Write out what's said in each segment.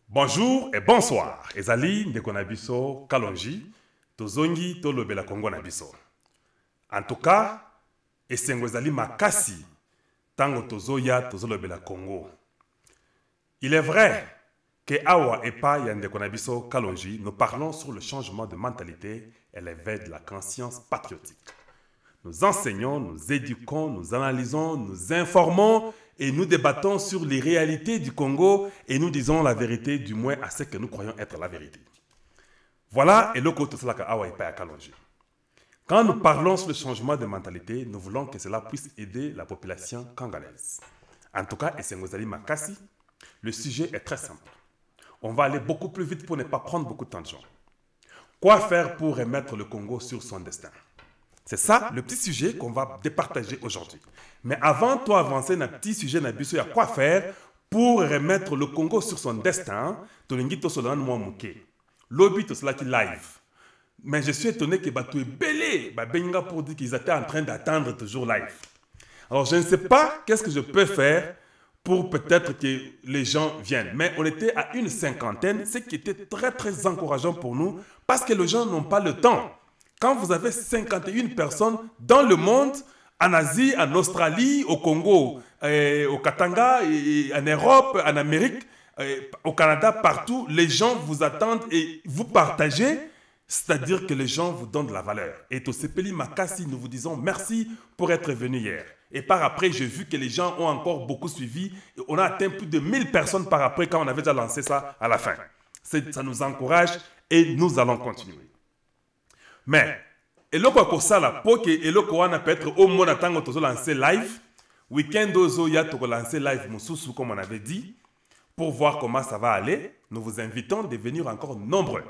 Bonjour et bonsoir. Ezali ndeko na biso Kalonji, tozongi tolobela Congo na biso. En tout cas, esengo ezali makasi tango tozoya tozolobela Congo. Il est vrai que awa epa ya ndeko na biso Kalonji, nous parlons sur le changement de mentalité et l'éveil de la conscience patriotique. Nous enseignons, nous éduquons, nous analysons, nous informons et nous débattons sur les réalités du Congo et nous disons la vérité, du moins à ce que nous croyons être la vérité. Voilà, et le côté de awa epa ya Kalonji. Quand nous parlons sur le changement de mentalité, nous voulons que cela puisse aider la population congolaise. En tout cas, et c'est Ngozali Makassi, le sujet est très simple. On va aller beaucoup plus vite pour ne pas prendre beaucoup de temps de gens. Quoi faire pour remettre le Congo sur son destin? C'est ça le petit sujet qu'on va départager aujourd'hui. Mais avant toi avancer dans le petit sujet, il y a quoi faire pour remettre le Congo sur son destin. Lobby to cela qui live. Mais je suis étonné que tu es belé pour dire qu'ils étaient en train d'attendre toujours live. Alors je ne sais pas qu'est-ce que je peux faire pour peut-être que les gens viennent. Mais on était à une cinquantaine, ce qui était très très encourageant pour nous parce que les gens n'ont pas le temps. Quand vous avez 51 personnes dans le monde, en Asie, en Australie, au Congo, au Katanga, en Europe, en Amérique, au Canada, partout, les gens vous attendent et vous partagez, c'est-à-dire que les gens vous donnent de la valeur. Et au Sepeli Makassi, nous vous disons merci pour être venu hier. Et par après, j'ai vu que les gens ont encore beaucoup suivi. On a atteint plus de 1000 personnes par après quand on avait déjà lancé ça à la fin. Ça nous encourage et nous allons continuer. Mais, eloko akosala pour que eloko wana peut être au moins tango tozo lancer live, week-end ozo ya toko lancer live mususu comme on avait dit, pour voir comment ça va aller. Nous vous invitons de venir encore nombreux.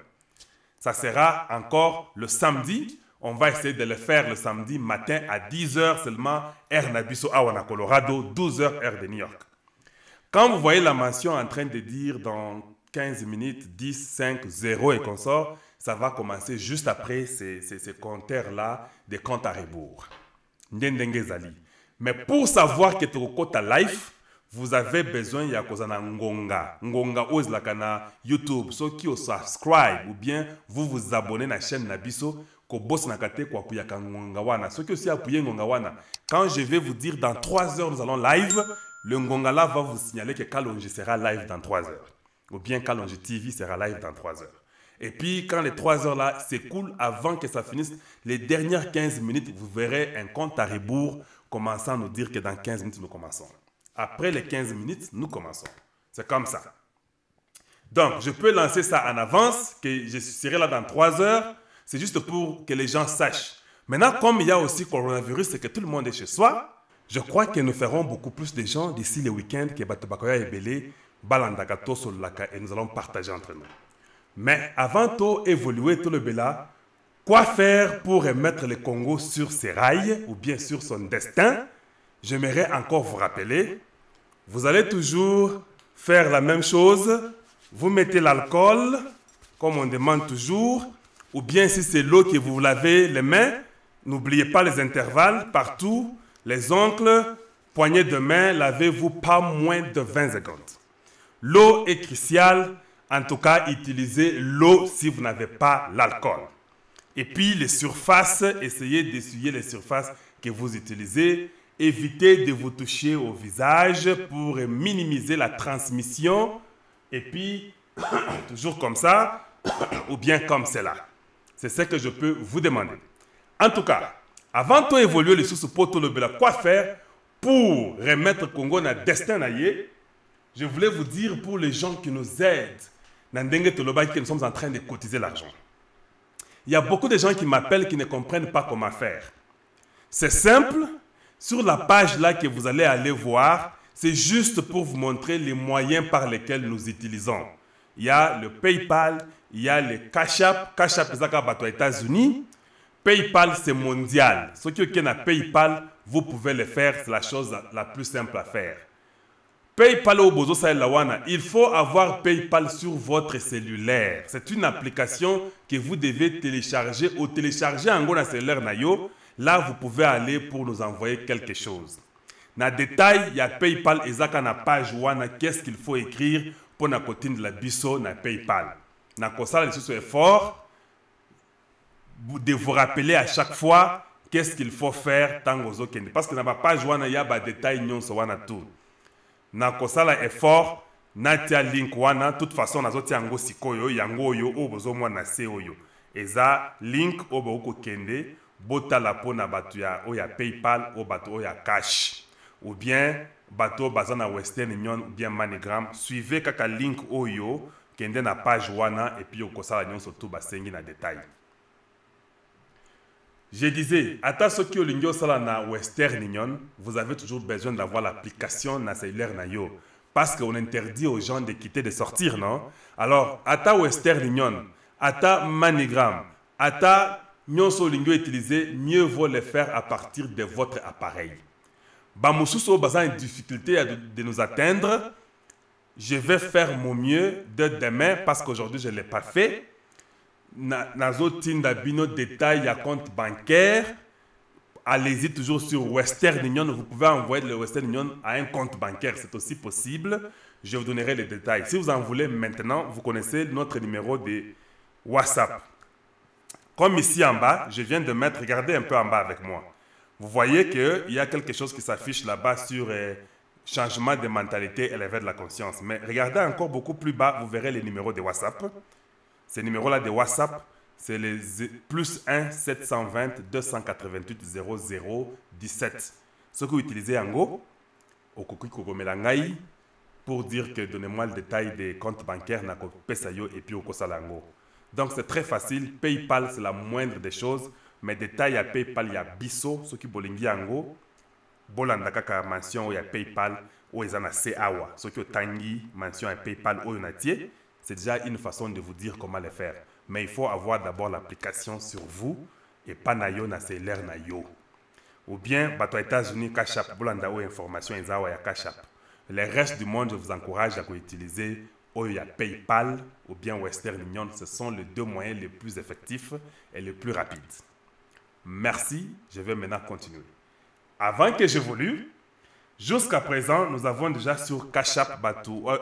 Ça sera encore le samedi. On va essayer de le faire le samedi matin à 10 h seulement, heure Nabiso Awana Colorado, 12 h heure de New York. Quand vous voyez la mention en train de dire dans 15 minutes, 10, 5, 0 et qu'on sort, ça va commencer juste après ces compteurs-là, des comptes à rebours. Mais pour savoir que tu es live, vous avez besoin de Ngonga. Ngonga ose la kana YouTube. Ceux qui subscribe ou bien vous vous abonnez à la chaîne Nabiso, ko boss nakate kwa kuyaka Ngonga wana. Ceux qui aussi appuyé Ngonga wana. Quand je vais vous dire dans 3 heures nous allons live, le Ngonga là va vous signaler que Kalonji sera live dans 3 heures. Ou bien Kalonji TV sera live dans 3 heures. Et puis, quand les 3 heures là s'écoulent, avant que ça finisse, les dernières 15 minutes, vous verrez un compte à rebours commençant à nous dire que dans 15 minutes, nous commençons. Après les 15 minutes, nous commençons. C'est comme ça. Donc, je peux lancer ça en avance, que je serai là dans 3 heures. C'est juste pour que les gens sachent. Maintenant, comme il y a aussi coronavirus et que tout le monde est chez soi, je crois que nous ferons beaucoup plus de gens d'ici le week-end que Batobakoya et Belé, Balandagato, Solaka, et nous allons partager entre nous. Mais avant tout évoluer tout le béla, quoi faire pour remettre le Congo sur ses rails ou bien sur son destin? J'aimerais encore vous rappeler, vous allez toujours faire la même chose. Vous mettez l'alcool, comme on demande toujours, ou bien si c'est l'eau que vous lavez les mains, n'oubliez pas les intervalles partout, les ongles, poignées de main, lavez-vous pas moins de 20 secondes. L'eau est cruciale. En tout cas, utilisez l'eau si vous n'avez pas l'alcool. Et puis, les surfaces, essayez d'essuyer les surfaces que vous utilisez. Évitez de vous toucher au visage pour minimiser la transmission. Et puis, toujours comme ça, ou bien comme cela. C'est ce que je peux vous demander. En tout cas, avant de évoluer le sous-poto le bela, quoi faire pour remettre Congo dans le destin naïe, je voulais vous dire pour les gens qui nous aident, que nous sommes en train de cotiser l'argent. Il y a beaucoup de gens qui m'appellent qui ne comprennent pas comment faire. C'est simple, sur la page là que vous allez aller voir, c'est juste pour vous montrer les moyens par lesquels nous utilisons. Il y a le PayPal, il y a le Cash App. Cash App est aux États-Unis. PayPal c'est mondial. Ceux qui ont PayPal, vous pouvez le faire, c'est la chose la plus simple à faire. PayPal au Bozo Lawana, il faut avoir PayPal sur votre cellulaire. C'est une application que vous devez télécharger ou télécharger en gros cellulaire nayo. Là, vous pouvez aller pour nous envoyer quelque chose. Dans le détail, il y a PayPal et Zaka na page Wana. Qu'est-ce qu'il faut écrire pour na de la biso na PayPal. Na kosala les effort de vous rappeler à chaque fois qu'est-ce qu'il faut faire tant aux autres. Parce que na page wana ya ba détail nyonso wana tout. Na kosala effort na tia link wana toute façon na zoti yango sikoyo yango yo o bozo mwana se oyo. Eza link o boko kende bota la pona batu ya o ya PayPal o batu o ya cash ou bien bateau bazana Western Union ou bien MoneyGram. Suivez kaka link oyo kende na page wana et puis okosala nyonso tout basengi na détail. Je disais, ata soki olingi osala na Western Union, vous avez toujours besoin d'avoir l'application na cellulaire na yo parce qu'on interdit aux gens de quitter, de sortir, non? Alors, ata Western Union, ata MoneyGram, ata nyonso olingi utiliser, mieux vaut le faire à partir de votre appareil. Bamususo bazan une difficulté de nous atteindre. Je vais faire mon mieux de demain parce qu'aujourd'hui je ne l'ai pas fait. Nazo tinda bino détail à compte bancaire. Allez-y toujours sur Western Union. Vous pouvez envoyer le Western Union à un compte bancaire. C'est aussi possible. Je vous donnerai les détails. Si vous en voulez maintenant, vous connaissez notre numéro de WhatsApp. Comme ici en bas, je viens de mettre, regardez un peu en bas avec moi. Vous voyez qu'il y a quelque chose qui s'affiche là-bas sur changement de mentalité, élever de la conscience. Mais regardez encore beaucoup plus bas, vous verrez les numéros de WhatsApp. Ces numéros-là de WhatsApp, c'est les plus 1 720 288 0017. Ce que vous utilisez en Go, au Kokomelangai, pour dire que donnez-moi le détail des comptes bancaires, Nako Pesayo et puis au Kosalango. Donc c'est très facile. PayPal, c'est la moindre des choses. Mais détail à PayPal, il y a Bisso, ce qui bolingi ango, bolanda kaka mention il y a PayPal, ou ils en a CAWA, ce qui tangi mention à PayPal ou natie, c'est déjà une façon de vous dire comment le faire. Mais il faut avoir d'abord l'application sur vous et pas nayo na cellulaire nayo. Ou bien, bato États-Unis, Cash App, bolanda ou information izawa ya Cash App. Le reste du monde, je vous encourage à utiliser il y a PayPal ou bien Western Union. Ce sont les deux moyens les plus effectifs et les plus rapides. Merci, je vais maintenant continuer. Avant que j'évolue, jusqu'à présent, nous avons déjà sur Cash App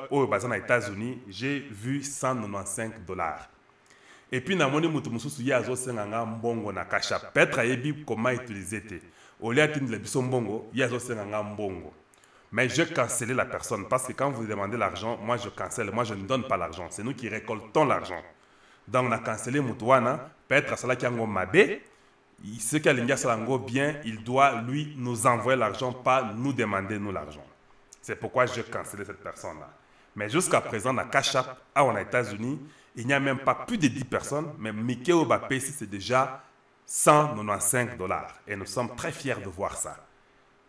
aux États-Unis, j'ai vu 195 $. Et puis, dans mon mususu ya zo senganga mbongo na Cash App. Peut-être ayebi comment utiliser te. Au lieu de le biso mbongo, ya zo senganga mbongo. Mais je cancelle la personne parce que quand vous demandez l'argent, moi je cancelle, moi je ne donne pas l'argent. C'est nous qui récoltons l'argent. Donc on a cancellé Moutouana, peut-être à cela qui a un mabé. Ce qui a l'India Salango bien, il doit lui nous envoyer l'argent, pas nous demander nous l'argent. C'est pourquoi je cancelle cette personne-là. Mais jusqu'à présent, dans Cash App, aux États-Unis, il n'y a même pas plus de 10 personnes, mais Mickey Obapé, c'est déjà 195 $. Et nous sommes très fiers de voir ça.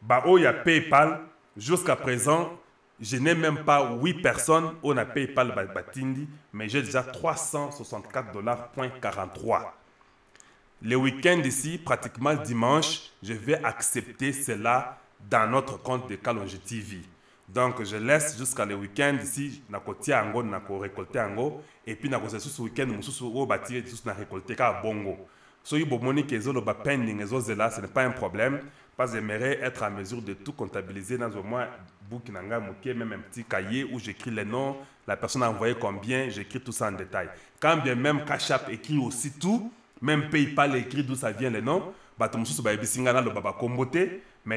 Il y a PayPal, jusqu'à présent, je n'ai même pas 8 personnes, on a PayPal Batindi, mais j'ai déjà 364,43 $. Le week-end ici, pratiquement dimanche, je vais accepter cela dans notre compte de Kalonji TV. Donc, je laisse jusqu'à le week-end ici, na kotia ango, na ko récolter ango, et puis na ko ce week-end, mususu o bâtir, na récolter ka bongo. So yibo moni ke zo lo ba pending ezo zela, ce n'est pas un problème, parce que j'aimerais être en mesure de tout comptabiliser dans au moins book nanga moké, même un petit cahier où j'écris les noms, la personne a envoyé combien, j'écris tout ça en détail. Quand bien même Cash App écrit aussi tout, même PayPal écrit d'où ça vient les noms, mais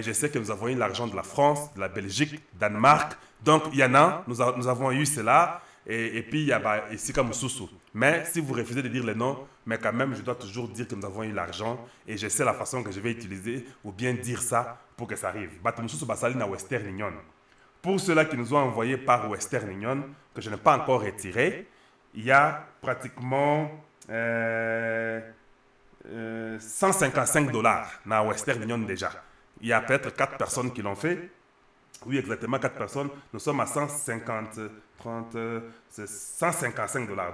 je sais que nous avons eu l'argent de la France, de la Belgique, Danemark. Donc, il y en a, nous avons eu cela. Et puis, il y a ici comme Soussou. Mais si vous refusez de dire les noms, mais quand même, je dois toujours dire que nous avons eu l'argent. Et je sais la façon que je vais utiliser ou bien dire ça pour que ça arrive. Western Union. Pour ceux-là qui nous ont envoyé par Western Union, que je n'ai pas encore retiré, il y a pratiquement 155 $ dans Western Union déjà. Il y a peut-être 4 personnes qui l'ont fait. Oui, exactement 4 personnes. Nous sommes à 155 $.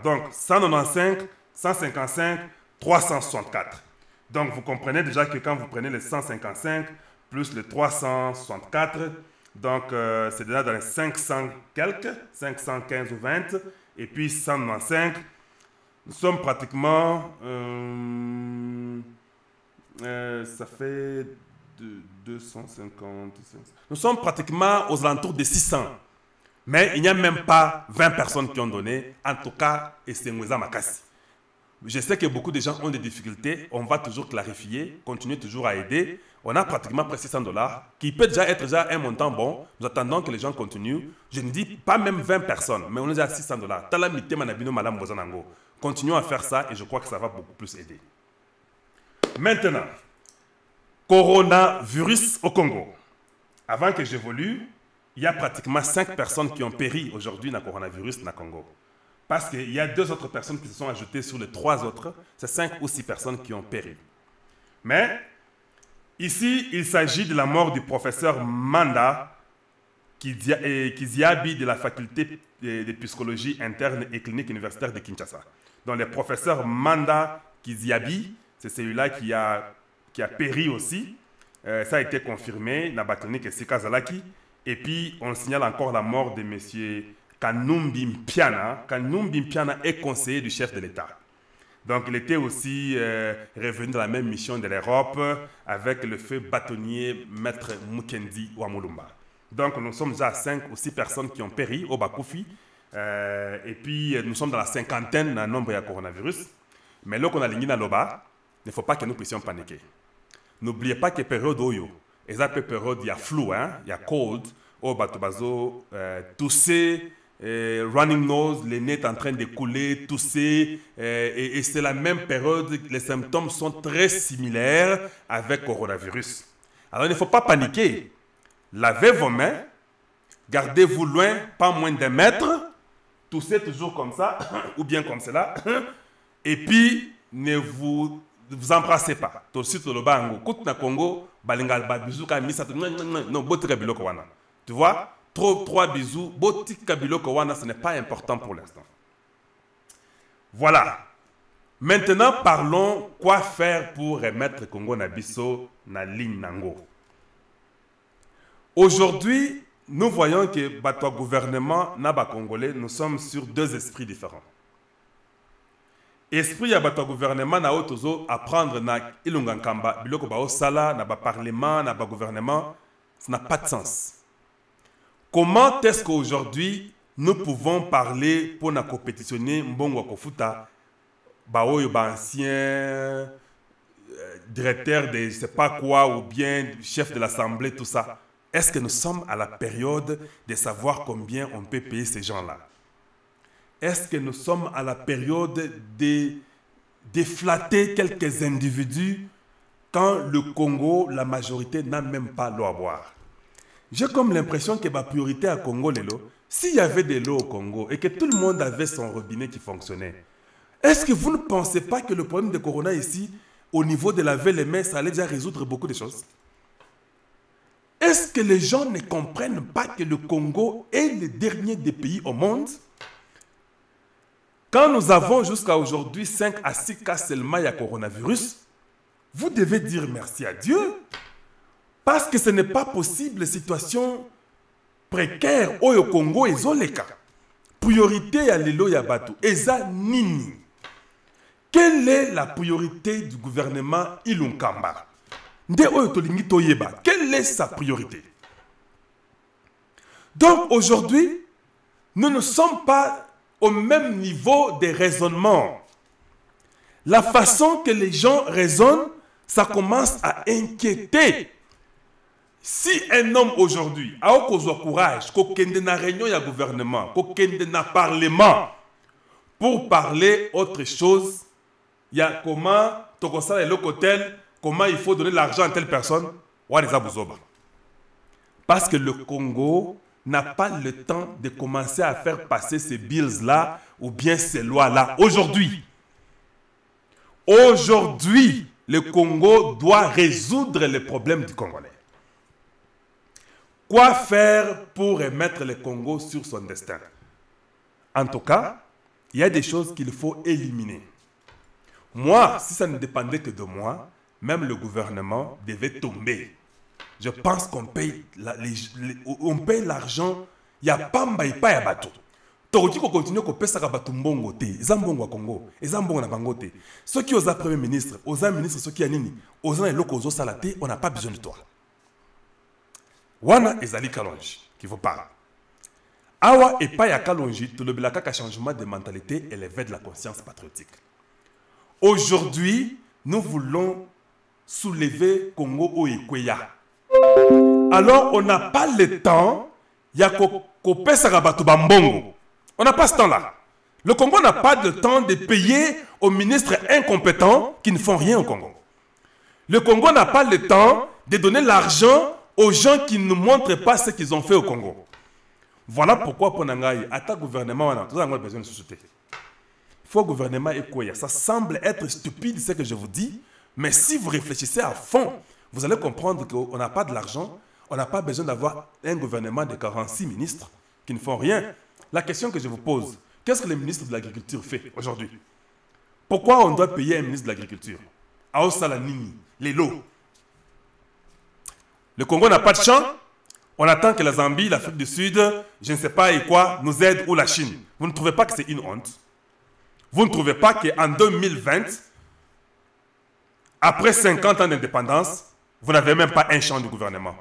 Donc, 195, 155, 364. Donc, vous comprenez déjà que quand vous prenez les 155 plus les 364, donc c'est déjà dans les 500 quelques, 515 ou 20, et puis 195. Nous sommes pratiquement, ça fait 250, nous sommes pratiquement aux alentours de 600. Mais il n'y a même pas 20 personnes qui ont donné. En tout cas, et c'est Mweza Makasi. Je sais que beaucoup de gens ont des difficultés. On va toujours clarifier, continuer toujours à aider. On a pratiquement presque $600, qui peut déjà être un montant bon. Nous attendons que les gens continuent. Je ne dis pas même 20 personnes, mais on est déjà à $600. Talamite manabino malam bozanango. Continuons à faire ça et je crois que ça va beaucoup plus aider. Maintenant, coronavirus au Congo. Avant que j'évolue, il y a pratiquement 5 personnes qui ont péri aujourd'hui dans le coronavirus dans le Congo. Parce qu'il y a 2 autres personnes qui se sont ajoutées sur les 3 autres. C'est 5 ou 6 personnes qui ont péri. Mais, ici, il s'agit de la mort du professeur Manda Kiziabi de la faculté de psychologie interne et clinique universitaire de Kinshasa. Donc, le professeur Manda Kiziabi, c'est celui-là qui a péri aussi. Ça a été confirmé dans la clinique Sika Zalaki. Et puis, on signale encore la mort de M. Kanumbi Mpiana. Kanumbi Mpiana est conseiller du chef de l'État. Donc, il était aussi revenu dans la même mission de l'Europe avec le feu bâtonnier Maître Mukendi Wamulumba. Donc, nous sommes déjà à 5 ou 6 personnes qui ont péri au Bakoufi. Et puis, nous sommes dans la cinquantaine dans le nombre de coronavirus. Mais là qu'on a ligné dans l'Oba, il ne faut pas que nous puissions paniquer. N'oubliez pas que période Oyo, et ça période, il y a flou, il y a cold, au Batobazo, tousser, running nose, les nez en train de couler, tousser, et c'est la même période, les symptômes sont très similaires avec coronavirus. Alors il ne faut pas paniquer. Lavez vos mains, gardez-vous loin, pas moins d'1 mètre, toussez toujours comme ça, ou bien comme cela, et puis ne vous embrassez pas. Tout de suite, le bango, kout na Congo, balingal ba bisou ka misa, non, botika biloko wana. Tu vois, 3 bisous, botika biloko wana, ce n'est pas important pour l'instant. Voilà. Maintenant, parlons quoi faire pour remettre Congo na biso na ligne nango. Aujourd'hui, nous voyons que bato gouvernement na ba congolais, nous sommes sur 2 esprits différents. Esprit ya bato gouvernement na otozo apprendre na ilunga nkamba biloko ba osala na ba parlement na ba gouvernement, ça n'a pas de sens. Comment est-ce qu'aujourd'hui nous pouvons parler pour na compétitionner mbongo kofuta ba oyo ba ancien directeur de je sais pas quoi ou bien chef de l'assemblée tout ça? Est-ce que nous sommes à la période de savoir combien on peut payer ces gens-là? Est-ce que nous sommes à la période de flatter quelques individus quand le Congo, la majorité n'a même pas l'eau à boire? J'ai comme l'impression que ma priorité à Congo, s'il y avait de l'eau au Congo et que tout le monde avait son robinet qui fonctionnait, est-ce que vous ne pensez pas que le problème de Corona ici, au niveau de laver les mains, ça allait déjà résoudre beaucoup de choses? Est-ce que les gens ne comprennent pas que le Congo est le dernier des pays au monde? Quand nous avons jusqu'à aujourd'hui 5 à 6 cas seulement de coronavirus, vous devez dire merci à Dieu. Parce que ce n'est pas possible, les situations précaires au Congo et Zoleka. Priorité à l'Elo Yabatou. Eza Nini. Quelle est la priorité du gouvernement Ilunkamba? Quelle est sa priorité? Donc aujourd'hui, nous ne sommes pas au même niveau de raisonnement. La façon que les gens raisonnent, ça commence à inquiéter. Si un homme aujourd'hui a au courage, qu'il na réunion ya gouvernement, qu'il na parlement, pour parler autre chose, il y a comment, comment il faut donner l'argent à telle personne, parce que le Congo n'a pas le temps de commencer à faire passer ces bills-là ou bien ces lois-là. Aujourd'hui, le Congo doit résoudre les problèmes du Congolais. Quoi faire pour remettre le Congo sur son destin? En tout cas, il y a des choses qu'il faut éliminer. Moi, si ça ne dépendait que de moi, même le gouvernement devait tomber. Je pense qu'on paye l'argent. Il n'y a pas de bateau. Tu continues à payer ça bateau mbongo te. Zambongo Congo. Zambongo na bango te. Ceux qui osent premier ministre, osent ministre, ceux qui a nini, osent les locaux, osent salaté, on n'a pas besoin de toi. Wana ezali Kalonji qui vous parle. Awa et pas Yakalonji, tout le bilaka changement de mentalité et l'éveil de la conscience patriotique. Aujourd'hui, nous voulons soulever Congo Oekweya. Alors, on n'a pas le temps, on n'a pas ce temps-là. Le Congo n'a pas de temps de payer aux ministres incompétents qui ne font rien au Congo. Le Congo n'a pas le temps de donner l'argent aux gens qui ne montrent pas ce qu'ils ont fait au Congo. Voilà pourquoi, pour Nangaï, à ta gouvernement, nous avons besoin de société. Il faut gouvernement et quoi. Ça semble être stupide ce que je vous dis, mais si vous réfléchissez à fond, vous allez comprendre qu'on n'a pas de l'argent, on n'a pas besoin d'avoir un gouvernement de 46 ministres qui ne font rien. La question que je vous pose, qu'est-ce que le ministre de l'Agriculture fait aujourd'hui? Pourquoi on doit payer un ministre de l'Agriculture? Aosala Nini, les lots. Le Congo n'a pas de champ. On attend que la Zambie, l'Afrique du Sud, je ne sais pas et quoi, nous aide, ou la Chine. Vous ne trouvez pas que c'est une honte? Vous ne trouvez pas qu'en 2020, après 50 ans d'indépendance, vous n'avez même pas un champ du gouvernement?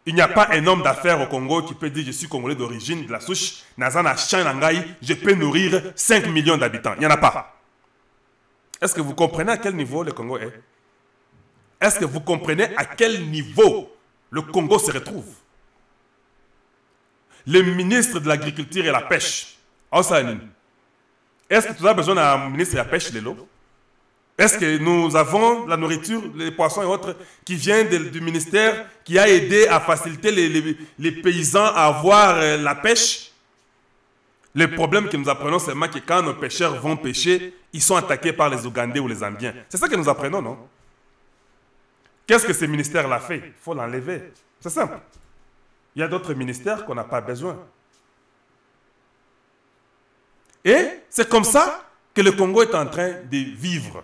Il n'y a pas un homme d'affaires au Congo qui peut dire je suis congolais d'origine, de la souche, Nazana Chanangaï, je peux nourrir 5 millions d'habitants. Il n'y en a pas. Est-ce que vous comprenez à quel niveau le Congo est? Est-ce que vous comprenez à quel niveau le Congo se retrouve? Le ministre de l'Agriculture et la Pêche, est-ce que tu as besoin d'un ministre de la Pêche, les lots? Est-ce que nous avons la nourriture, les poissons et autres qui viennent du ministère qui a aidé à faciliter les paysans à avoir la pêche? Le problème que nous apprenons, c'est que quand nos pêcheurs vont pêcher, ils sont attaqués par les Ougandais ou les Zambiens. C'est ça que nous apprenons, non? Qu'est-ce que ce ministère-là fait? Il faut l'enlever. C'est simple. Il y a d'autres ministères qu'on n'a pas besoin. Et c'est comme ça que le Congo est en train de vivre.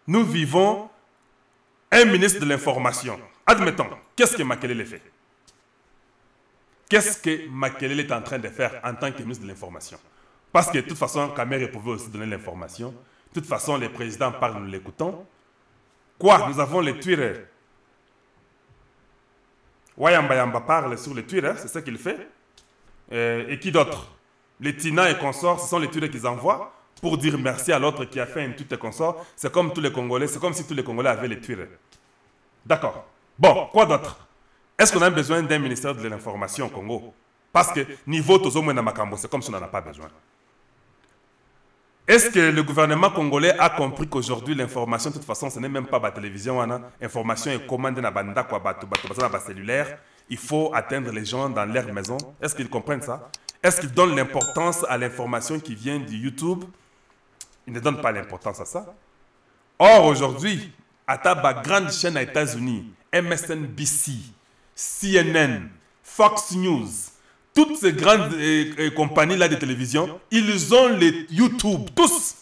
Nous vivons un ministre de l'information. Admettons, qu'est-ce que Makelele fait? Qu'est-ce que Makelele est en train de faire en tant que ministre de l'information? Parce que de toute façon, Kamere pouvait aussi donner l'information. De toute façon, les présidents parlent, nous l'écoutons. Quoi? Nous avons les Twitter. Wayamba Yamba parle sur les Twitter, c'est ce qu'il fait. Et qui d'autre? Les Tina et consorts, ce sont les Twitter qu'ils envoient pour dire merci à l'autre qui a fait un tweet et consort. C'est comme tous les Congolais, c'est comme si tous les Congolais avaient les Twitter. D'accord. Bon, quoi d'autre? Est-ce qu'on a besoin d'un ministère de l'information au Congo? Parce que niveau Tozomwena Makambo, c'est comme si on n'en a pas besoin. Est-ce que le gouvernement congolais a compris qu'aujourd'hui l'information, de toute façon, ce n'est même pas la télévision, l'information est commandée dans le cellulaire. Il faut atteindre les gens dans leur maison. Est-ce qu'ils comprennent ça? Est-ce qu'ils donnent l'importance à l'information qui vient du YouTube? Ils ne donnent pas l'importance à ça. Or, aujourd'hui, à ta grande chaîne aux États-Unis, MSNBC, CNN, Fox News, toutes ces grandes compagnies-là de télévision, ils ont les YouTube, tous.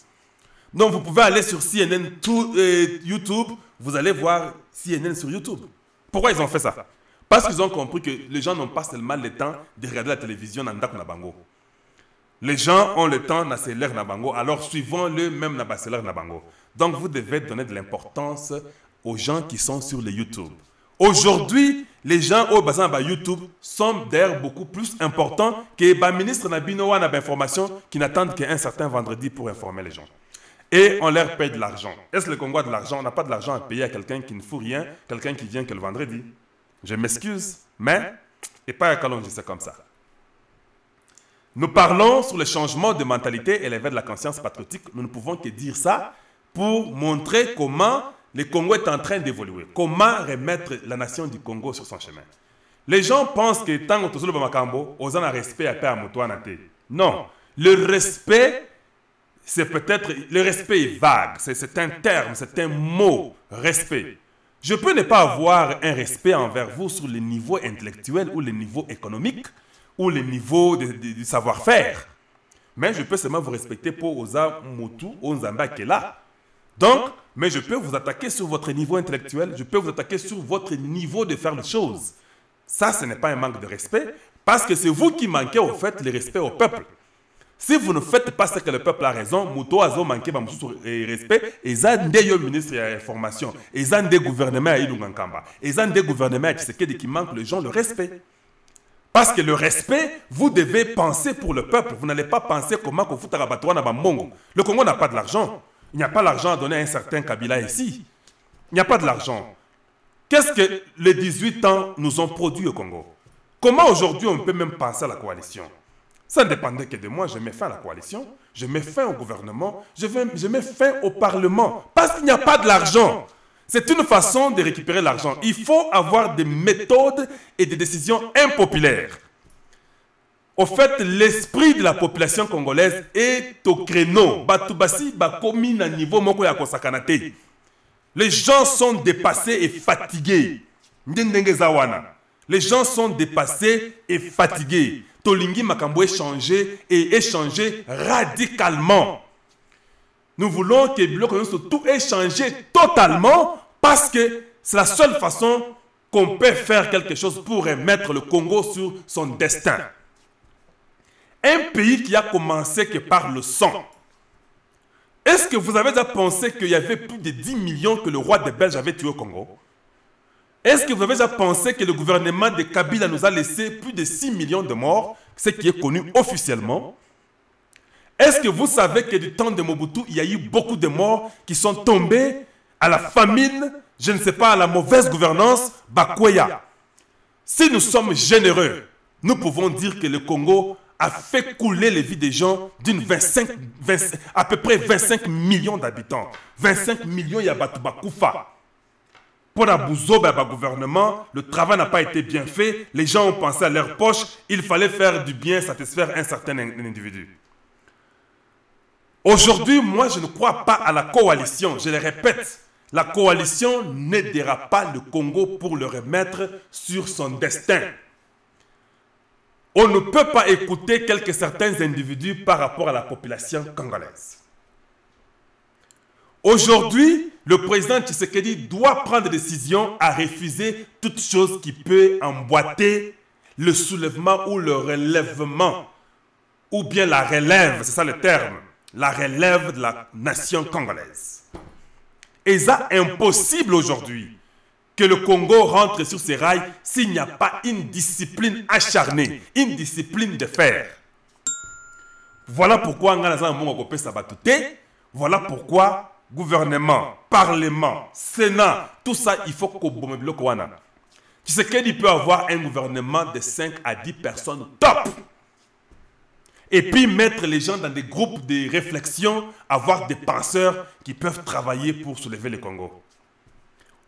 Donc, vous pouvez aller sur CNN, YouTube, vous allez voir CNN sur YouTube. Pourquoi ils ont fait ça? Parce qu'ils ont compris que les gens n'ont pas seulement le temps de regarder la télévision dans Ndako Nabango. Les gens ont le temps dans Célère Nabango, alors suivons-le même dans Célère Nabango. Donc, vous devez donner de l'importance aux gens qui sont sur les YouTube. Aujourd'hui, les gens au bassin de YouTube sont d'ailleurs beaucoup plus importants que les ministres Nabino d'information qui n'attendent qu'un certain vendredi pour informer les gens. Et on leur paye de l'argent. Est-ce que le Congo a de l'argent? On n'a pas de l'argent à payer à quelqu'un qui ne fout rien, quelqu'un qui vient que le vendredi. Je m'excuse, mais et pas à Kalonji, c'est comme ça. Nous parlons sur le changement de mentalité et l'éveil de la conscience patriotique. Nous ne pouvons que dire ça pour montrer comment le Congo est en train d'évoluer. Comment remettre la nation du Congo sur son chemin. Les gens pensent que tant que tu Makambo, aux gens respect à paix à Moutouanate. Non, le respect, c'est peut-être, le respect est vague. C'est un terme, c'est un mot, respect. Je peux ne pas avoir un respect envers vous sur le niveau intellectuel ou le niveau économique ou le niveau du savoir-faire. Mais je peux seulement vous respecter pour Oza Motu ou Nzamba qui est là. Donc, mais je peux vous attaquer sur votre niveau intellectuel, je peux vous attaquer sur votre niveau de faire les choses. Ça, ce n'est pas un manque de respect, parce que c'est vous qui manquez au fait le respect au peuple. Si vous ne faites pas ce que le peuple a raison, Mouto a manqué de respect, et ça, des ministres de l'information, et des gouvernements à Ilungankamba, et des gouvernements qui manquent les gens le respect. Parce que le respect, vous devez penser pour le peuple. Vous n'allez pas penser comment qu'on fout à Rabatouana Bambongo. Le Congo n'a pas de l'argent. Il n'y a pas l'argent à donner à un certain Kabila ici. Il n'y a pas de l'argent. Qu'est-ce que les 18 ans nous ont produit au Congo? Comment aujourd'hui on peut même penser à la coalition? Ça ne dépendait que de moi. Je mets fin à la coalition, je mets fin au gouvernement, je mets fin au Parlement. Parce qu'il n'y a pas de l'argent. C'est une façon de récupérer l'argent. Il faut avoir des méthodes et des décisions impopulaires. Au fait, l'esprit de la population congolaise est au créneau. Les gens sont dépassés et fatigués. Les gens sont dépassés et fatigués. Tolingi Makambo échanger radicalement. Nous voulons que tout ait changé totalement parce que c'est la seule façon qu'on peut faire quelque chose pour remettre le Congo sur son destin. Un pays qui a commencé que par le sang. Est-ce que vous avez déjà pensé qu'il y avait plus de 10 millions que le roi des Belges avait tué au Congo? Est-ce que vous avez déjà pensé que le gouvernement de Kabila nous a laissé plus de 6 millions de morts, ce qui est connu officiellement? Est-ce que vous savez que du temps de Mobutu, il y a eu beaucoup de morts qui sont tombés à la famine, je ne sais pas, à la mauvaise gouvernance, Bakweya? Si nous sommes généreux, nous pouvons dire que le Congo a fait couler les vies des gens à peu près 25 millions d'habitants. 25 millions, il y a Batubakoufa. Pour la Bouzoba, le gouvernement, le travail n'a pas été bien fait. Les gens ont pensé à leur poche. Il fallait faire du bien, satisfaire un certain individu. Aujourd'hui, moi, je ne crois pas à la coalition. Je le répète, la coalition n'aidera pas le Congo pour le remettre sur son destin. On ne peut pas écouter certains individus par rapport à la population congolaise. Aujourd'hui, le président Tshisekedi doit prendre des décisions à refuser toute chose qui peut emboîter le soulèvement ou le relèvement, ou bien la relève, c'est ça le terme, la relève de la nation congolaise. Et ça, impossible aujourd'hui que le Congo rentre sur ses rails s'il n'y a pas une discipline acharnée, une discipline de fer. Voilà pourquoi voilà pourquoi gouvernement, parlement, sénat, tout ça, il faut qu'on bloque. Tu sais qu'il peut avoir un gouvernement de 5 à 10 personnes top. Et puis mettre les gens dans des groupes de réflexion, avoir des penseurs qui peuvent travailler pour soulever le Congo.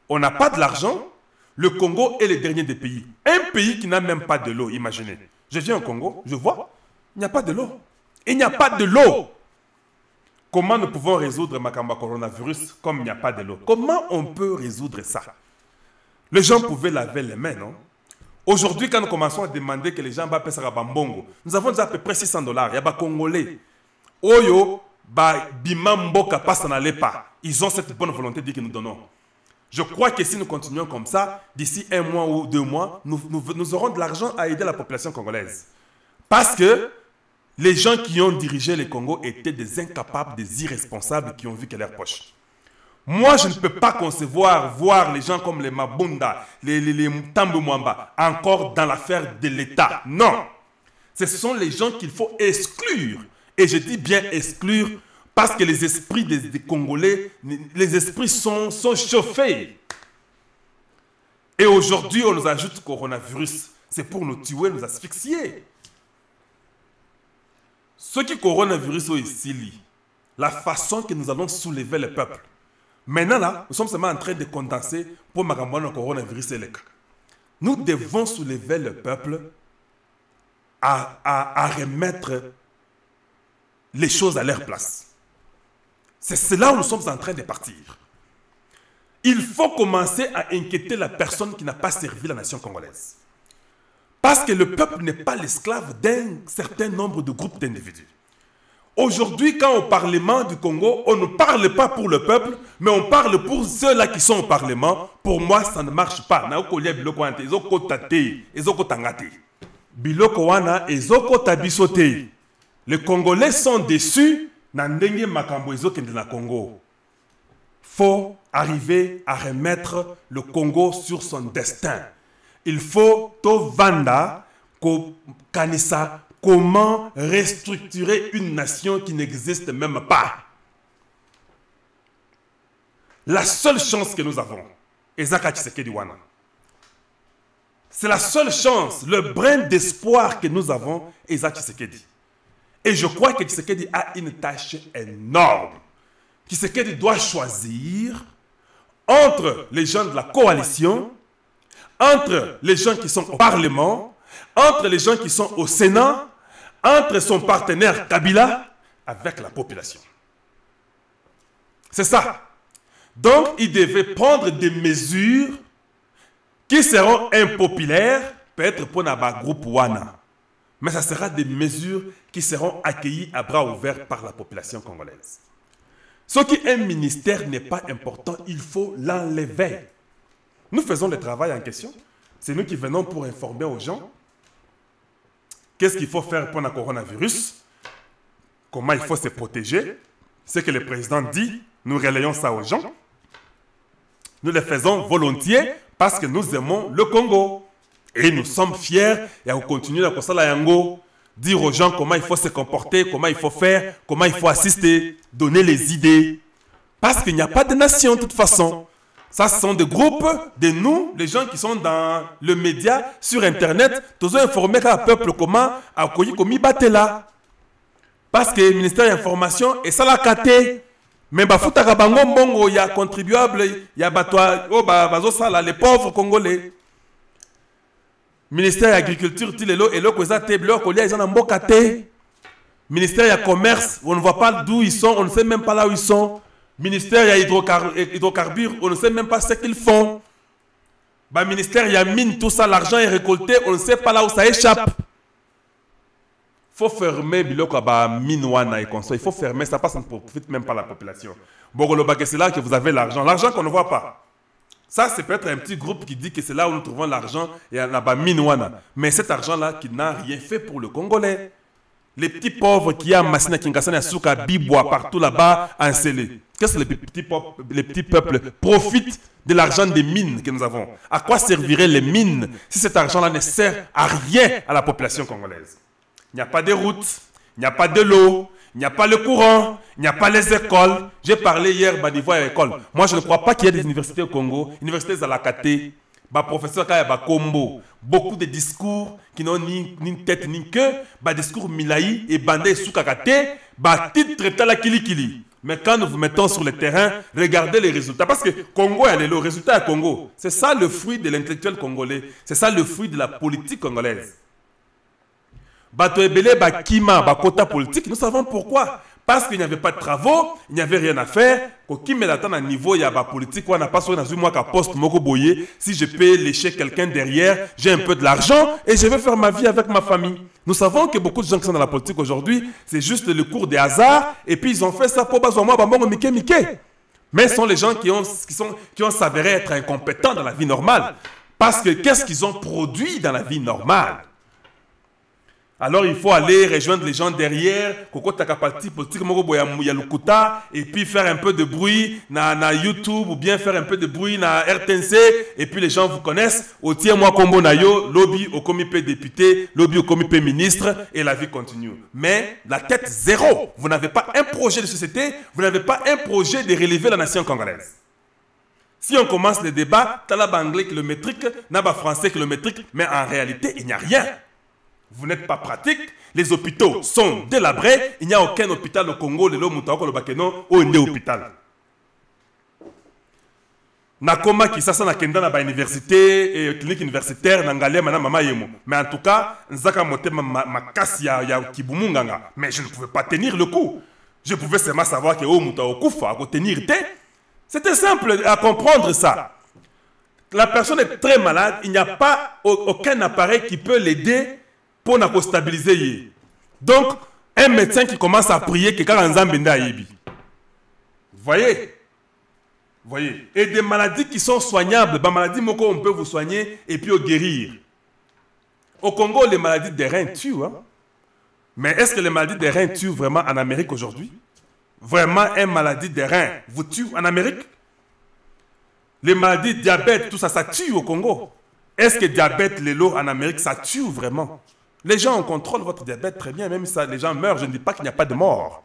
On n'a pas de l'argent. Le Congo est le dernier des pays. Un pays qui n'a même pas de l'eau, imaginez. Je viens au Congo, je vois, il n'y a pas de l'eau. Il n'y a pas de l'eau. Comment nous pouvons résoudre Makamba coronavirus comme il n'y a pas de l'eau? Comment on peut résoudre ça? Les gens pouvaient laver les mains, non? Aujourd'hui, quand nous commençons à demander que les gens paient ça à Bambongo, nous avons déjà à peu près $600. Il y a des Congolais. Oyo, Bimamboka passe n'allait pas. Ils ont cette bonne volonté de dire que nous donnons. Je crois que si nous continuons comme ça, d'ici 1 mois ou 2 mois, nous aurons de l'argent à aider la population congolaise. Parce que les gens qui ont dirigé le Congo étaient des incapables, des irresponsables qui ont vu que leur poche. Moi, je ne peux pas concevoir voir les gens comme les Mabunda, les Tambo Mwamba, encore dans l'affaire de l'État. Non. Ce sont les gens qu'il faut exclure. Et je dis bien exclure parce que les esprits des Congolais, les esprits sont chauffés. Et aujourd'hui, on nous ajoute coronavirus. C'est pour nous tuer, nous asphyxier. Ce qui coronavirus est ici, la façon que nous allons soulever le peuple. Maintenant, là, nous sommes seulement en train de condenser pour le coronavirus et le cas. Nous devons soulever le peuple à remettre les choses à leur place. C'est là où nous sommes en train de partir. Il faut commencer à inquiéter la personne qui n'a pas servi la nation congolaise. Parce que le peuple n'est pas l'esclave d'un certain nombre de groupes d'individus. Aujourd'hui, quand au Parlement du Congo, on ne parle pas pour le peuple, mais on parle pour ceux-là qui sont au Parlement. Pour moi, ça ne marche pas. Les Congolais sont déçus. Il faut arriver à remettre le Congo sur son destin. Il faut tout vanda comment restructurer une nation qui n'existe même pas. La seule chance que nous avons, c'est la seule chance, le brin d'espoir que nous avons, Eza Tshisekedi. Et je crois que Tshisekedi a une tâche énorme. Tshisekedi doit choisir entre les gens de la coalition, entre les gens qui sont au Parlement, entre les gens qui sont au Sénat, entre son partenaire Kabila, avec la population. C'est ça. Donc, il devait prendre des mesures qui seront impopulaires, peut-être pour un groupe Wana. Mais ça sera des mesures qui seront accueillies à bras ouverts par la population congolaise. Ce qui un ministère n'est pas important, il faut l'enlever. Nous faisons le travail en question. C'est nous qui venons pour informer aux gens qu'est-ce qu'il faut faire pour le coronavirus, comment il faut se protéger. Ce que le président dit, nous relayons ça aux gens. Nous le faisons volontiers parce que nous aimons le Congo. Et nous sommes fiers et on continue à dire aux gens comment il faut se comporter, comment il faut faire, comment il faut assister, donner les idées. Parce qu'il n'y a pas de nation de toute façon. Ça, ce sont des groupes de nous, les gens qui sont dans le média, sur Internet, tous informer le peuple comment il battre là. Parce que le ministère de l'Information est ça la caté. Mais il y a contribuables, il y a les pauvres Congolais. Ministère de l'Agriculture, ministère de la Commerce, on ne voit pas d'où ils sont, on ne sait même pas là où ils sont. Ministère de l'Hydrocarbures, on ne sait même pas ce qu'ils font. Ministère de la Mine, tout ça, l'argent est récolté, on ne sait pas là où ça échappe. Il faut fermer il faut fermer ça parce que ça ne profite même pas la population. C'est là que vous avez l'argent. L'argent qu'on ne voit pas. Ça, c'est peut-être un petit groupe qui dit que c'est là où nous trouvons l'argent et là-bas Minouana. Mais cet argent-là qui n'a rien fait pour le Congolais. Les petits pauvres qui ont Massina Kingasana Souka Bibois partout là-bas encelés. Qu'est-ce que les petits peuples profitent de l'argent des mines que nous avons? À quoi serviraient les mines si cet argent-là ne sert à rien à la population congolaise? Il n'y a pas de routes, il n'y a pas de l'eau, il n'y a pas le courant, il n'y a pas les écoles. J'ai parlé hier à l'école. Moi, je ne crois pas qu'il y ait des universités au Congo. Universités Zalakate, professeur Kaya Kombo. Beaucoup de discours qui n'ont ni tête ni queue. Discours Milaï et Bandé Soukakate. Titre Tala Kili. Mais quand nous vous mettons sur le terrain, regardez les résultats. Parce que Congo, le résultat est Congo. C'est ça le fruit de l'intellectuel congolais. C'est ça le fruit de la politique congolaise. Bato Ebele, Kima, Kota politique, nous savons pourquoi. Parce qu'il n'y avait pas de travaux, il n'y avait rien à faire. Quand me l'attend à niveau, il y a la politique, on n'a pas sur moi qu'à poste Moko Boye. Si je peux lécher quelqu'un derrière, j'ai un peu de l'argent et je vais faire ma vie avec ma famille. Nous savons que beaucoup de gens qui sont dans la politique aujourd'hui, c'est juste le cours des hasards et puis ils ont fait ça pour moi, Mike. Mais ce sont les gens qui ont s'avéré être incompétents dans la vie normale. Parce que qu'est-ce qu'ils ont produit dans la vie normale? Alors il faut aller rejoindre les gens derrière, et puis faire un peu de bruit na YouTube ou bien faire un peu de bruit na RTNC et puis les gens vous connaissent. Au tiers moi combo na yo, lobby au comité député, lobby au comité ministre et la vie continue. Mais la tête zéro. Vous n'avez pas un projet de société, vous n'avez pas un projet de relever la nation congolaise. Si on commence le débat, talaba anglais kilométrique, naba français kilométrique, mais en réalité il n'y a rien. Vous n'êtes pas pratique, les hôpitaux sont délabrés, il n'y a aucun hôpital au Congo, le Moutako, le Bakeno, ou un hôpital. Nakoma qui s'assane à Kenda na université et clinique universitaire n'angalé madame mama yemo. Mais en tout cas, nzaka moté ma kasi ya kibumunganga. Mais je ne pouvais pas tenir le coup. Je pouvais seulement savoir que Moutako Koufa a tenir té. C'était simple à comprendre ça. La personne est très malade, il n'y a pas aucun appareil qui peut l'aider pour nous stabiliser. Donc, un médecin qui commence à prier que quand vous voyez? Et des maladies qui sont soignables, des maladies on peut vous soigner et puis guérir. Au Congo, les maladies des reins tuent. Hein? Mais est-ce que les maladies des reins tuent vraiment en Amérique aujourd'hui? Vraiment, une maladie des reins vous tue en Amérique? Les maladies diabète, tout ça, ça tue au Congo. Est-ce que diabète, l'élo en Amérique, ça tue vraiment? Les gens on contrôle votre diabète très bien, même si les gens meurent. Je ne dis pas qu'il n'y a pas de mort.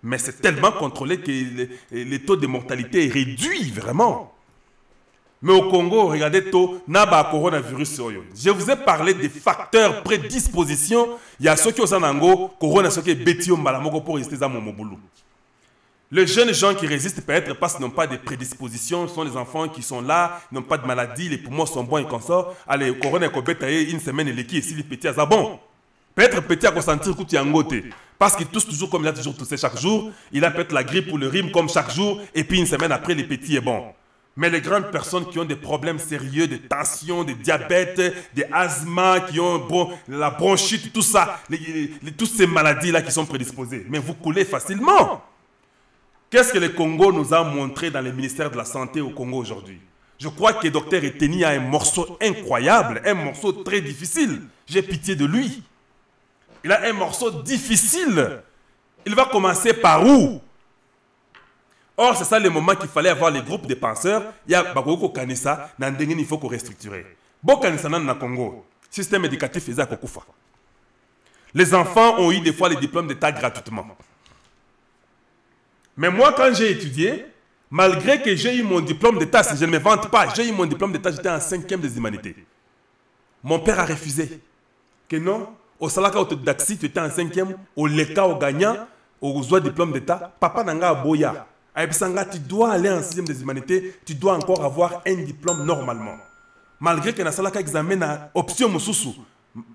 Mais c'est tellement contrôlé que les taux de mortalité est réduit vraiment. Mais au Congo, regardez tout, naba coronavirus. Je vous ai parlé des facteurs prédisposition. Il y a ceux qui ont un corona, ceux qui ont bétio malamoko pour rester dans mon boulot. Les jeunes gens qui résistent peut-être parce qu'ils n'ont pas de prédispositions, ce sont les enfants qui sont là, ils n'ont pas de maladie, les poumons sont bons et qu'on sort. Allez, corona est une semaine et les qui ici les petits à bon. Peut-être petit à consentir que tu es en côté. Parce qu'il tousse toujours comme il a toujours toussé chaque jour. Il a peut-être la grippe ou le rhume comme chaque jour. Et puis une semaine après, les petits est bon. Mais les grandes personnes qui ont des problèmes sérieux, de tension, de diabète, des asthmes, qui ont la bronchite, tout ça, toutes ces maladies-là qui sont prédisposées. Mais vous coulez facilement. Qu'est-ce que le Congo nous a montré dans le ministère de la Santé au Congo aujourd'hui? Je crois que le docteur Eteni a un morceau incroyable, un morceau très difficile. J'ai pitié de lui. Il a un morceau difficile. Il va commencer par où? Or, c'est ça le moment qu'il fallait avoir les groupes de penseurs. Il y a Bagoko Kanisa, il faut qu'on restructure. Bon Kanisa dans le Congo, système éducatif est à Kokufa. Les enfants ont eu des fois les diplômes d'État gratuitement. Mais moi, quand j'ai étudié, malgré que j'ai eu mon diplôme d'État, si je ne me vante pas, j'ai eu mon diplôme d'État, j'étais en 5e des humanités. Mon père a refusé. Que non, au Salaka Autodaxi, tu étais en 5e, au Leka, au gagnant, au Zoua diplôme d'État, papa Nanga Boya. Tu dois aller en 6e des humanités, tu dois encore avoir un diplôme normalement. Malgré que Nasalaka examine à option Moussousou,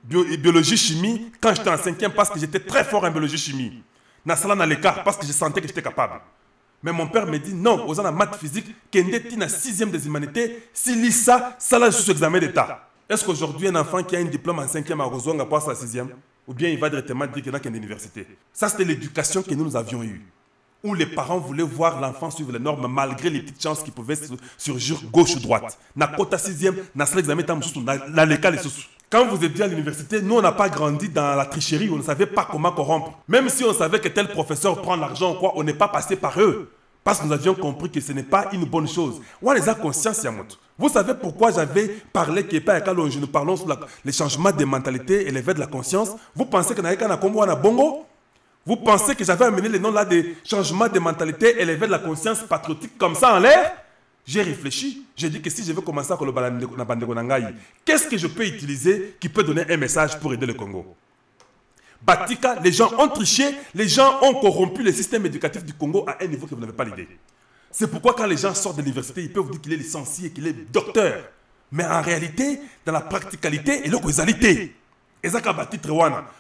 biologie chimie, quand j'étais en 5e, parce que j'étais très fort en biologie chimie. Nasala na l'écart parce que je sentais que j'étais capable. Mais mon père me dit non, aux en maths physique, Kende Tina 6e des humanités, si lit ça, ça là sous examen d'État. Est-ce qu'aujourd'hui un enfant qui a un diplôme en 5e à Rozonga passe à la 6e? Ou bien il va directement dire qu'il n'a qu'une université? Ça c'était l'éducation que nous avions eue. Où les parents voulaient voir l'enfant suivre les normes malgré les petites chances qui pouvaient surgir gauche ou droite. Na quota 6e, na seul examen na l'école sous. Quand vous étiez à l'université, nous on n'a pas grandi dans la tricherie, on ne savait pas comment corrompre. Même si on savait que tel professeur prend l'argent ou quoi, on n'est pas passé par eux. Parce que nous avions compris que ce n'est pas une bonne chose. On a les conscience, Yamoto. Vous savez pourquoi j'avais parlé que nous parlons sur les changements de mentalité et l'éveil de la conscience? Vous pensez que na Congo na bongo? Vous pensez que j'avais amené les noms là des changements de mentalité et l'éveil de la conscience patriotique comme ça en l'air? J'ai réfléchi. J'ai dit que si je veux commencer à le qu'est-ce que je peux utiliser qui peut donner un message pour aider le Congo? Batika, les gens ont triché, les gens ont corrompu le système éducatif du Congo à un niveau que vous n'avez pas l'idée. C'est pourquoi quand les gens sortent de l'université, ils peuvent vous dire qu'il est licencié, qu'il est docteur. Mais en réalité, dans la practicalité, il est causalité.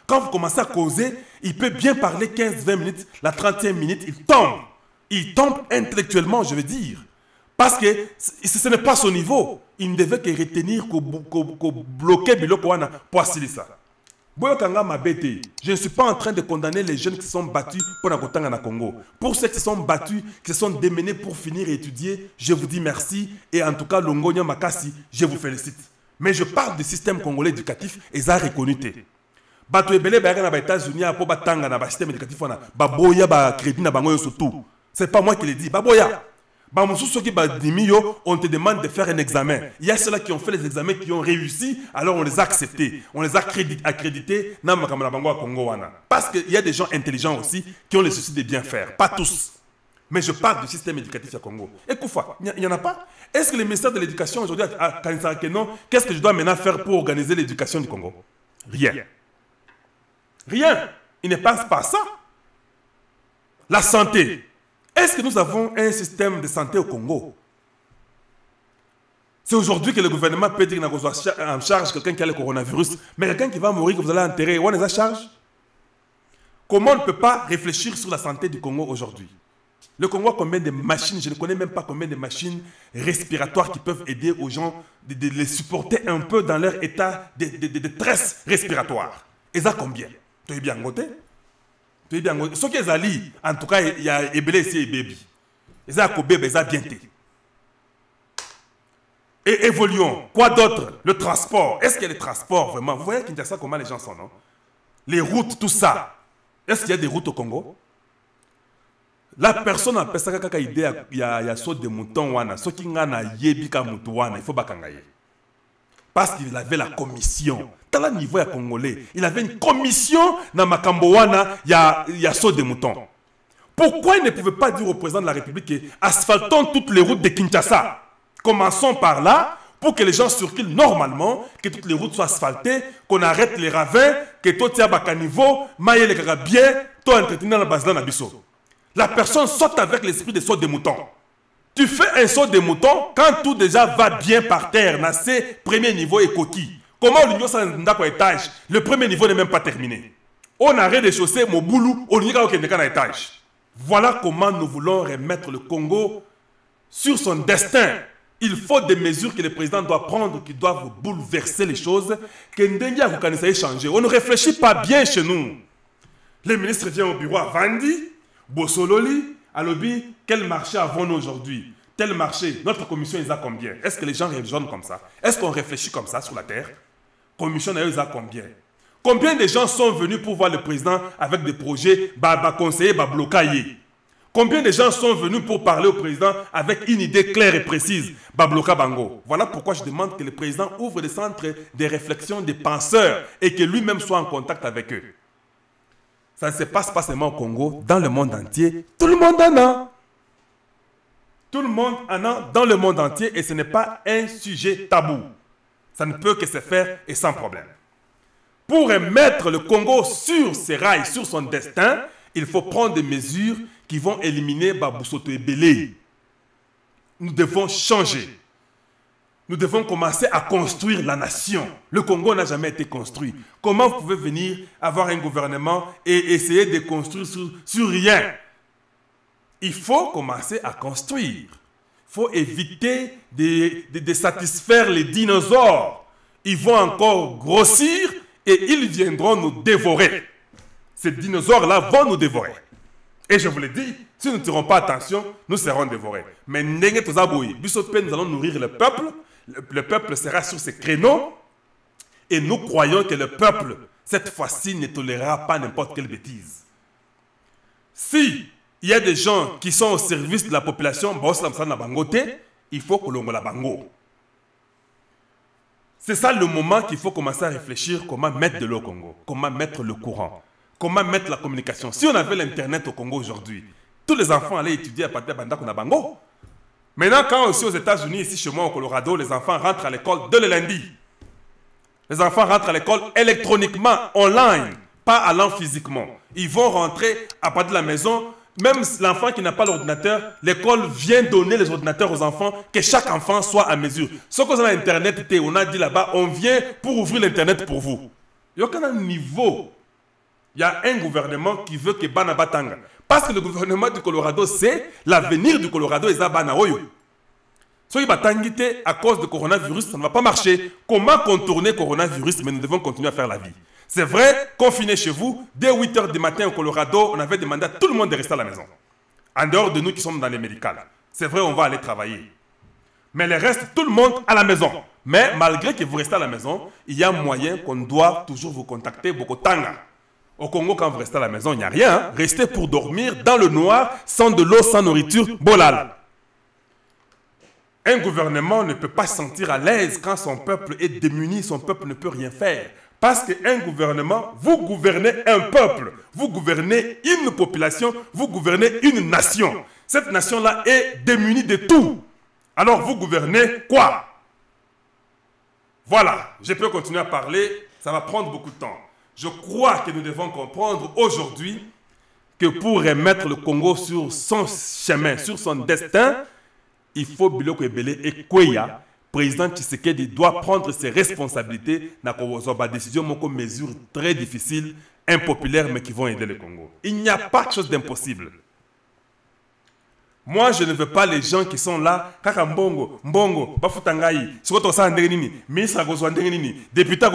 Quand vous commencez à causer, il peut bien parler 15-20 minutes, la 30e minute, il tombe. Il tombe intellectuellement, je veux dire. Parce que ce n'est pas son niveau. Il ne devait que retenir, bloquer Biloko pour assurer ça. Je ne suis pas en train de condamner les jeunes qui se sont battus pour la Kotanga Congo. Pour ceux qui se sont battus, qui se sont démenés pour finir et étudier, je vous dis merci. Et en tout cas, Longonia Makasi, je vous félicite. Mais je parle du système congolais éducatif et ça reconnu. Bato ebele ba na ba États-Unis pour batanga na ba système éducatif na ba boya ba crédit na bango surtout. C'est pas moi qui le dis, ba boya. Ba mususu qui ba dimio, on te demande de faire un examen. Il y a ceux-là qui ont fait les examens qui ont réussi, alors on les a acceptés, on les a accrédités na makamala bango à Congo wana. Parce qu'il y a des gens intelligents aussi qui ont le souci de bien faire, pas tous. Mais je parle du système éducatif à Congo. Et Koufa, il n'y en a pas. Est-ce que le ministère de l'Éducation aujourd'hui a dit non? Qu'est-ce que je dois maintenant faire pour organiser l'éducation du Congo? Rien. Rien. Il ne pense pas à ça. La santé. Est-ce que nous avons un système de santé au Congo? C'est aujourd'hui que le gouvernement peut dire qu'on a en charge quelqu'un qui a le coronavirus, mais quelqu'un qui va mourir, que vous allez enterrer, on les a charge? Comment on ne peut pas réfléchir sur la santé du Congo aujourd'hui? Le Congo a combien de machines? Je ne connais même pas combien de machines respiratoires qui peuvent aider aux gens de les supporter un peu dans leur état de détresse respiratoire. Et ça combien? Tu es bien goté? Tu es bien goté? Ce qui est ali, en tout cas, il y a Ebele ici et Baby. Et ça a bien été. Et évoluons. Quoi d'autre? Le transport. Est-ce qu'il y a des transports vraiment? Vous voyez Kinshasa comment les gens sont, non? Les routes, tout ça. Est-ce qu'il y a des routes au Congo? La personne a pensé qu'il y a saut de mouton, ce qui a yebi ka mouton, il faut bakangaye. Parce qu'il avait la commission. Dans le niveau ya congolais, il avait une commission dans Makambowana, il y a saut de mouton. Pourquoi il ne pouvait pas dire au président de la République que asphaltons toutes les routes de Kinshasa? Commençons par là, pour que les gens circulent normalement, que toutes les routes soient asphaltées, qu'on arrête les ravins, que tout tient à niveau, maille les cagas bien, tout entretenir dans la base de l'abisso. La personne saute avec l'esprit de saut de mouton. Tu fais un saut de mouton quand tout déjà va bien par terre, dans ces premiers niveaux et coquilles. Comment l'union s'en à étage? Le premier niveau n'est même pas terminé. On arrête de chausser mon boulot, on y a aucun étage. Voilà comment nous voulons remettre le Congo sur son destin. Il faut des mesures que le président doit prendre qui doivent bouleverser les choses, que Ndengia vous connaissez changer. On ne réfléchit pas bien chez nous. Le ministre vient au bureau à Vandi, Bossololi, Alobi, quel marché avons-nous aujourd'hui? Tel marché, notre commission, ils a combien? Est-ce que les gens raisonnent comme ça? Est-ce qu'on réfléchit comme ça sur la terre? Commission, ils a combien? Combien de gens sont venus pour voir le président avec des projets, conseiller, bloquer? Combien de gens sont venus pour parler au président avec une idée claire et précise? Babloka Bango. Voilà pourquoi je demande que le président ouvre des centres de réflexion des penseurs et que lui-même soit en contact avec eux. Ça ne se passe pas seulement au Congo, dans le monde entier. Tout le monde en a. Tout le monde en a dans le monde entier et ce n'est pas un sujet tabou. Ça ne peut que se faire et sans problème. Pour remettre le Congo sur ses rails, sur son destin, il faut prendre des mesures qui vont éliminer Babousoto et Belé. Nous devons changer. Nous devons commencer à construire la nation. Le Congo n'a jamais été construit. Comment vous pouvez venir avoir un gouvernement et essayer de construire sur rien? Il faut commencer à construire. Il faut éviter de satisfaire les dinosaures. Ils vont encore grossir et ils viendront nous dévorer. Ces dinosaures-là vont nous dévorer. Et je vous l'ai dit, si nous ne tirons pas attention, nous serons dévorés. Mais nous allons nourrir le peuple. Le peuple sera sur ses créneaux. Et nous croyons que le peuple, cette fois-ci, ne tolérera pas n'importe quelle bêtise. Si il y a des gens qui sont au service de la population, il faut que l'on la bango. C'est ça le moment qu'il faut commencer à réfléchir comment mettre de l'eau au Congo, comment mettre le courant, comment mettre la communication. Si on avait l'Internet au Congo aujourd'hui, tous les enfants allaient étudier à partir de Bandako Nabango. Maintenant, quand aussi aux États-Unis, ici chez moi au Colorado, les enfants rentrent à l'école dès le lundi. Les enfants rentrent à l'école électroniquement, online, pas allant physiquement. Ils vont rentrer à partir de la maison. Même l'enfant qui n'a pas l'ordinateur, l'école vient donner les ordinateurs aux enfants, que chaque enfant soit à mesure. Ce qu'on a l'Internet, on a dit là-bas, on vient pour ouvrir l'Internet pour vous. Il n'y a aucun niveau. Il y a un gouvernement qui veut que Bana Batanga. Parce que le gouvernement du Colorado, c'est l'avenir du Colorado et Zabana Oyo. Si batangité à cause du coronavirus, ça ne va pas marcher. Comment contourner le coronavirus? Mais nous devons continuer à faire la vie. C'est vrai, confiné chez vous, dès 8 h du matin au Colorado, on avait demandé à tout le monde de rester à la maison. En dehors de nous qui sommes dans les médicales. C'est vrai, on va aller travailler. Mais le reste, tout le monde à la maison. Mais malgré que vous restez à la maison, il y a moyen qu'on doit toujours vous contacter, beaucoup tanga. Au Congo, quand vous restez à la maison, il n'y a rien. Hein? Restez pour dormir dans le noir, sans de l'eau, sans nourriture, bolal. Un gouvernement ne peut pas se sentir à l'aise quand son peuple est démuni, son peuple ne peut rien faire. Parce qu'un gouvernement, vous gouvernez un peuple, vous gouvernez une population, vous gouvernez une nation. Cette nation-là est démunie de tout. Alors vous gouvernez quoi? Voilà, je peux continuer à parler, ça va prendre beaucoup de temps. Je crois que nous devons comprendre aujourd'hui que pour remettre le Congo sur son chemin, sur son destin, il faut Biloko Ebele et Kweya, président Tshisekedi, doit prendre ses responsabilités dans des décisions, mesures très difficiles, impopulaires, mais qui vont aider le Congo. Il n'y a pas de chose d'impossible. Moi, je ne veux pas les gens qui sont là, Kaka Mbongo, Bafutangaï, ministre député,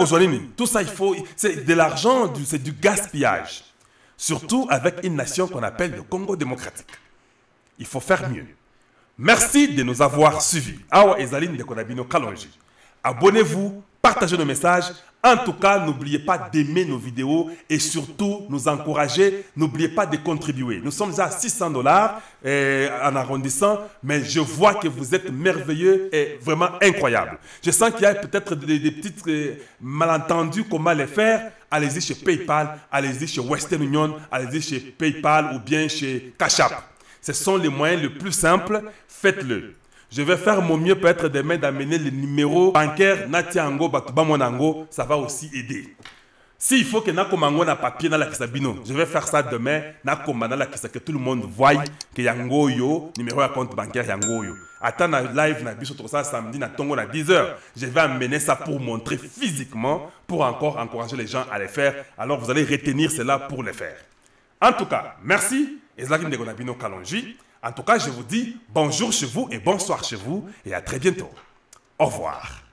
tout ça, c'est de l'argent, c'est du gaspillage. Surtout avec une nation qu'on appelle le Congo démocratique. Il faut faire mieux. Merci de nous avoir suivis. Awa Ezaline de Konabino Kalonji. Abonnez-vous, partagez. partager nos messages. En tout cas, n'oubliez pas d'aimer nos vidéos et surtout nous encourager. N'oubliez pas de contribuer. Nous sommes à 600 $ en arrondissant, mais je vois que vous êtes merveilleux et vraiment incroyable. Je sens qu'il y a peut-être des petits malentendus, comment les faire. Allez-y chez PayPal, allez-y chez Western Union, allez-y chez PayPal ou bien chez Cash App. Ce sont les moyens les plus simples, faites-le. Je vais faire mon mieux peut-être demain d'amener le numéro bancaire Natiango Batubamonango, ça va aussi aider. S'il faut que Nakomango na papier dans la Kisabino, je vais faire ça demain, Nakomana la Kisa, que tout le monde voie que Yango yo, numéro de compte bancaire Yango yo. Attends na live na biso ça samedi na tongo na 10 h. Je vais amener ça pour montrer physiquement, pour encore encourager les gens à les faire. Alors vous allez retenir cela pour les faire. En tout cas, merci. En tout cas, je vous dis bonjour chez vous et bonsoir chez vous et à très bientôt. Au revoir.